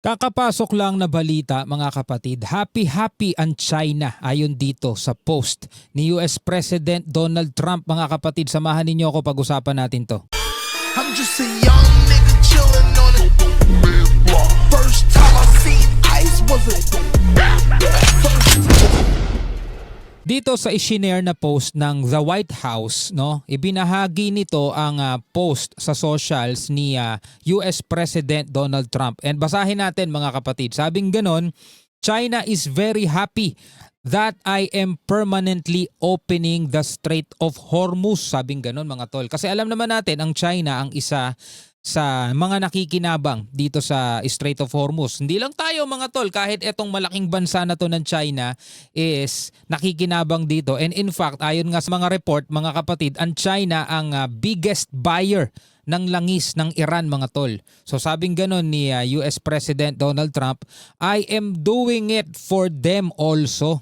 Kakapasok lang na balita mga kapatid, happy ang China ayon dito sa post ni US President Donald Trump mga kapatid. Samahan ninyo ako pag-usapan natin to. I'm just a young nigga chillin' on it. First time I seen ice was a Dito sa isinare na post ng The White House, no, ibinahagi nito ang post sa socials ni US President Donald Trump. And basahin natin mga kapatid. Sabing ganon, China is very happy that I am permanently opening the Strait of Hormuz. Sabing ganon mga tol. Kasi alam naman natin ang China ang isa sa mga nakikinabang dito sa Strait of Hormuz. Hindi lang tayo mga tol, kahit etong malaking bansa na to ng China is nakikinabang dito. And in fact, ayon nga sa mga report mga kapatid, ang China ang biggest buyer ng langis ng Iran mga tol. So sabing ganon ni US President Donald Trump, I am doing it for them also.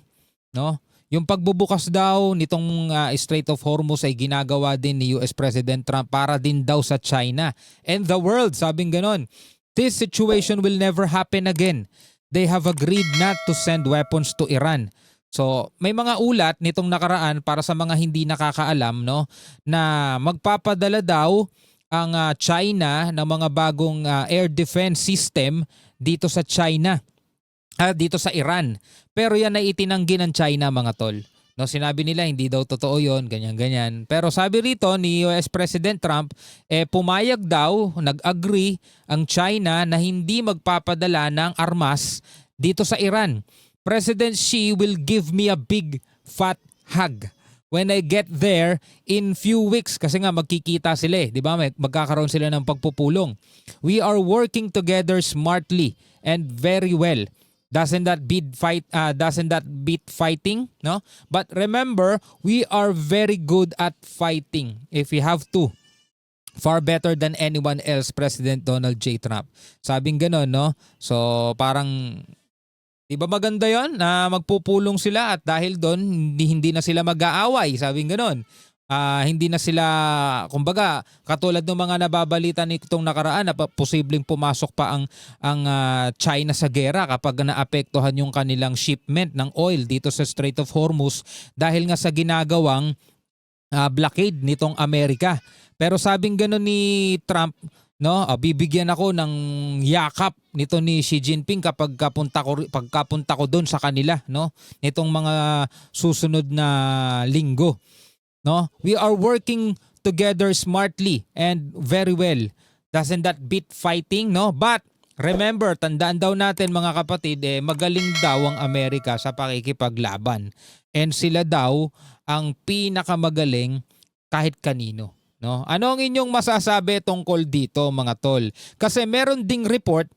No? Yung pagbubukas daw nitong Strait of Hormuz ay ginagawa din ni US President Trump para din daw sa China and the world. Sabing ganon, this situation will never happen again. They have agreed not to send weapons to Iran. So may mga ulat nitong nakaraan para sa mga hindi nakakaalam, no, na magpapadala daw ang China ng mga bagong air defense system dito sa China. Dito sa Iran. Pero yan ay itinanggi ng China mga tol. No, sinabi nila hindi daw totoo yon, ganyan-ganyan. Pero sabi rito ni US President Trump, pumayag daw, nag-agree ang China na hindi magpapadala ng armas dito sa Iran. President Xi will give me a big fat hug when I get there in few weeks. Kasi nga magkikita sila di ba? Magkakaroon sila ng pagpupulong. We are working together smartly and very well. Doesn't that beat fighting, no? But remember, we are very good at fighting if we have to. Far better than anyone else, President Donald J. Trump. Sabing gano'n, no? So parang, di ba maganda yon na magpupulong sila at dahil doon hindi na sila mag-aaway, sabing gano'n. Hindi na sila, kumbaga, katulad ng mga nababalita nitong nakaraan na posibleng pumasok pa ang China sa gera kapag naapektuhan yung kanilang shipment ng oil dito sa Strait of Hormuz dahil nga sa ginagawang blockade nitong Amerika. Pero sabing gano'n ni Trump, no, bibigyan ako ng yakap nito ni Xi Jinping kapag pagkapunta ko doon sa kanila, no, nitong mga susunod na linggo. No, we are working together smartly and very well. Doesn't that beat fighting, no? But remember, tandaan daw natin mga kapatid, magaling daw ang Amerika sa pakikipaglaban. And sila daw ang pinakamagaling kahit kanino, no? Ano ang inyong masasabi tungkol dito mga tol? Kasi meron ding report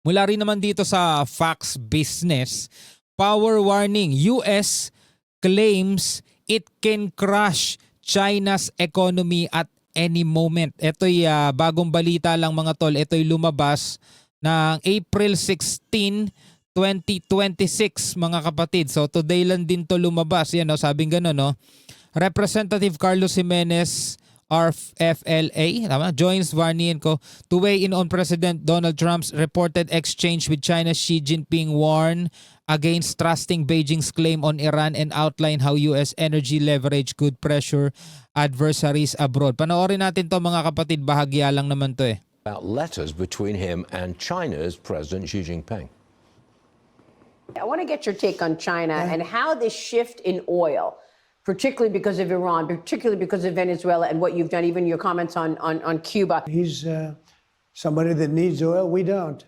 mula rin naman dito sa Fox Business, power warning, US claims it can crush China's economy at any moment. Ito'y bagong balita lang mga tol. Ito'y lumabas ng April 16, 2026 mga kapatid. So today lang din to lumabas. Yan, no? Sabing gano'n, no? Representative Carlos Jimenez, RFLA, joins Varnienko to weigh in on President Donald Trump's reported exchange with China's Xi Jinping, warn against trusting Beijing's claim on Iran and outline how US energy leverage could pressure adversaries abroad. Panoorin natin to mga kapatid, bahagya lang naman to About letters between him and China's President Xi Jinping. I want to get your take on China and how this shift in oil, particularly because of Iran, particularly because of Venezuela and what you've done, even your comments on Cuba. He's somebody that needs oil. We don't.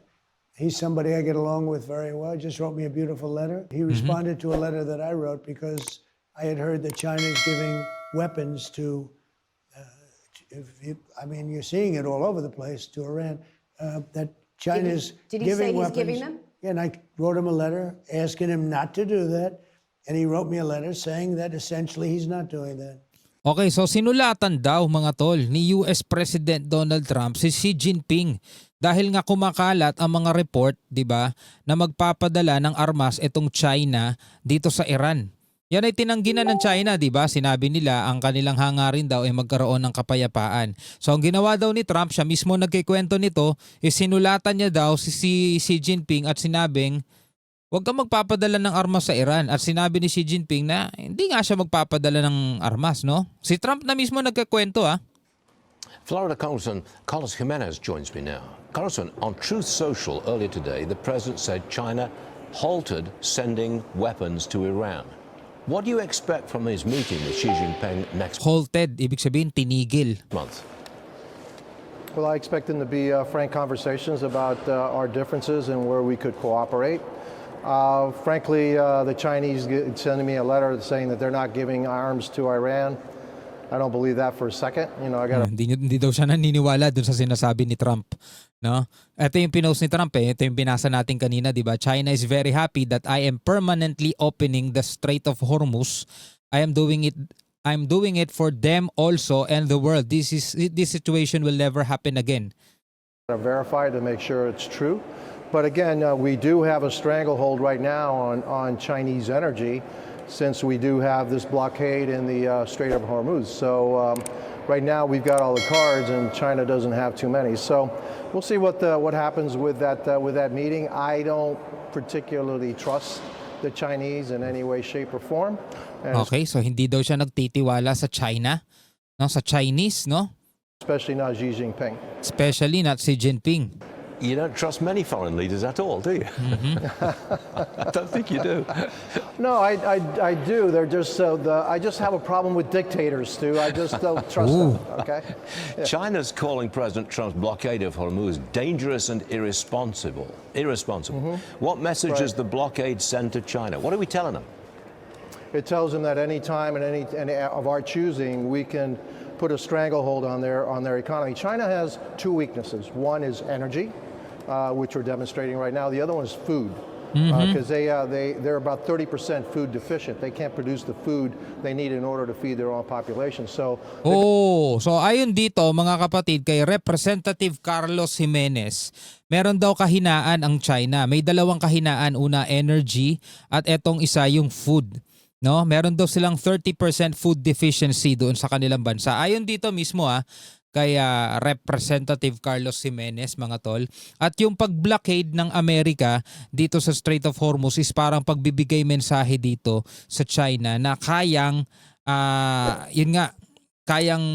He's somebody I get along with very well. He just wrote me a beautiful letter. He responded to a letter that I wrote because I had heard that China is giving weapons to, I mean, you're seeing it all over the place, to Iran, that China's Did he say giving he's weapons. giving them? Yeah, and I wrote him a letter asking him not to do that. And he wrote me a letter saying that essentially he's not doing that. Okay, so sinulatan daw mga tol ni US President Donald Trump si Xi Jinping dahil nga kumakalat ang mga report, 'di ba, na magpapadala ng armas itong China dito sa Iran. Yan ay tinanggi na ng China, di ba? Sinabi nila ang kanilang hangarin daw ay magkaroon ng kapayapaan. So ang ginawa daw ni Trump, siya mismo nagkikwento nito, is sinulatan niya daw si Xi Jinping at sinabing, huwag kang magpapadala ng armas sa Iran. At sinabi ni Xi Jinping na hindi nga siya magpapadala ng armas, no? Si Trump na mismo nagkikwento, ah. Florida Congressman Carlos Jimenez joins me now. Congressman, on Truth Social earlier today, the president said China halted sending weapons to Iran. What do you expect from his meeting with Xi Jinping next Halted, ibig sabihin tinigil. month? Well, I expect them to be frank conversations about our differences and where we could cooperate. Frankly, the Chinese sending me a letter saying that they're not giving arms to Iran. I don't believe that for a second. You know, I got to Hindi daw siya naniniwala dun sa sinasabi ni Trump, no? Ito yung pinost ni Trump, eh. Ito yung binasa natin kanina, di ba? China is very happy that I am permanently opening the Strait of Hormuz. I'm doing it for them also and the world. This situation will never happen again. verify to make sure it's true. But again, we do have a stranglehold right now on Chinese energy, since we do have this blockade in the Strait of Hormuz. So right now we've got all the cards, and China doesn't have too many. So we'll see what happens with that meeting. I don't particularly trust the Chinese in any way, shape, or form. And Okay, so hindi daw siya nagtitiwala sa China, no? Sa Chinese, no? especially not Xi Jinping. Especially not Xi Jinping. You don't trust many foreign leaders at all, do you? I don't think you do. No, I do. They're just I just have a problem with dictators, Stu. I just don't trust them. Okay. China's calling President Trump's blockade of Hormuz dangerous and irresponsible. What message does the blockade send to China? What are we telling them? It tells them that any time and any of our choosing, we can put a stranglehold on their economy. China has two weaknesses. One is energy, which we're demonstrating right now. The other one is food, because they're about 30% food deficient. They can't produce the food they need in order to feed their own population. So So ayon dito mga kapatid kay Representative Carlos Jimenez, meron daw kahinaan ang China. May dalawang kahinaan, una energy at etong isa yung food. No, meron daw silang 30% food deficiency doon sa kanilang bansa. Ayon dito mismo kay Representative Carlos Jimenez, mga tol. At yung pag-blockade ng Amerika dito sa Strait of Hormuz is parang pagbibigay mensahe dito sa China na kayang kayang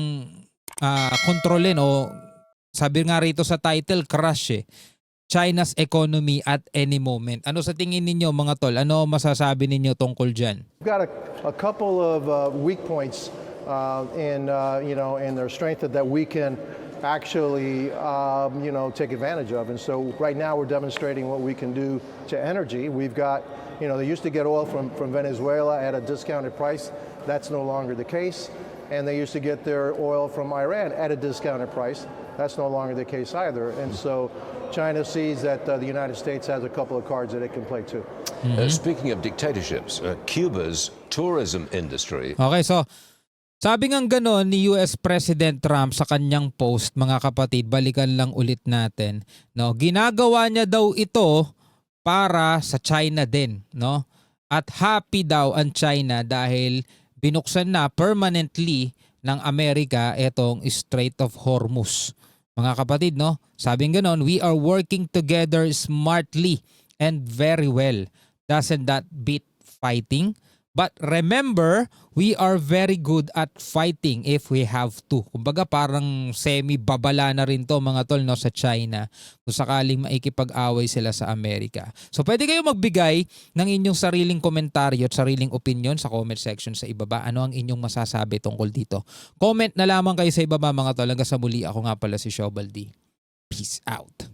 kontrolin, o sabi nga rito sa title, crush China's economy at any moment. Ano sa tingin ninyo mga tol? Ano masasabi ninyo tungkol dyan? we've got a couple of weak points in their strength that we can actually take advantage of. And so right now we're demonstrating what we can do to energy. We've got, they used to get oil from Venezuela at a discounted price. That's no longer the case. And they used to get their oil from Iran at a discounted price. That's no longer the case either. And so China sees that the United States has a couple of cards that it can play too. Speaking of dictatorships, Cuba's tourism industry. Okay, so sabi nga ganon ni US President Trump sa kanyang post, mga kapatid, balikan lang ulit natin. No, ginagawa niya daw ito para sa China din, no? At happy daw ang China dahil binuksan na permanently ng Amerika itong Strait of Hormuz. Mga kapatid, no? Sabing ganon, we are working together smartly and very well. Doesn't that beat fighting? But remember, we are very good at fighting if we have to. Kumbaga parang semi-babala na rin to mga tol, no, sa China kung sakaling maikipag-away sila sa Amerika. So pwede kayo magbigay ng inyong sariling komentaryo at sariling opinion sa comment section sa ibaba. Ano ang inyong masasabi tungkol dito? Comment na lamang kayo sa ibaba mga tol. Hanggang sa muli, ako nga pala si Shobal D. Peace out.